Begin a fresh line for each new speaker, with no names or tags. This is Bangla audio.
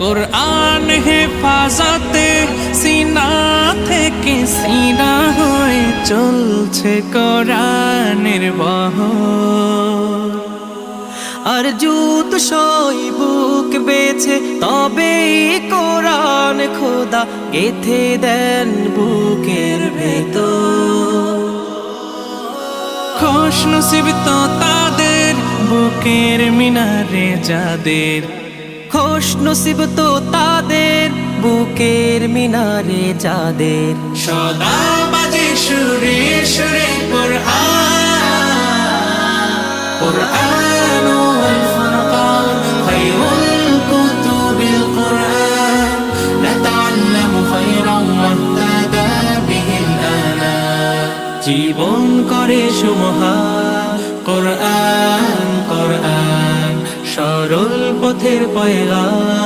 কোরআন হেফাজতে সিনা থেকে সিনা হয়ে চলছে কোরআনের বহর।
আর জুত সই বুক বেছে তবে কোরআন খোদা গেথে দেন বুকের ভেতর।
খুশ নসিব তো তাদের বুকের মিনারে যাদের,
খুশ নসিব তো তাদের বুকের মিনারে যাদের।
সদা বাজে সুরে সুরে কোরআন ওয়াল ফুরকান খায়রুল কুতুবিল কোরআন নাতাআল্লামু খায়রান ওয়াহতাদা বিহিল আনা। জীবন করে সুমহান কোরআন কোরআন, সরল পথের পয়গাম।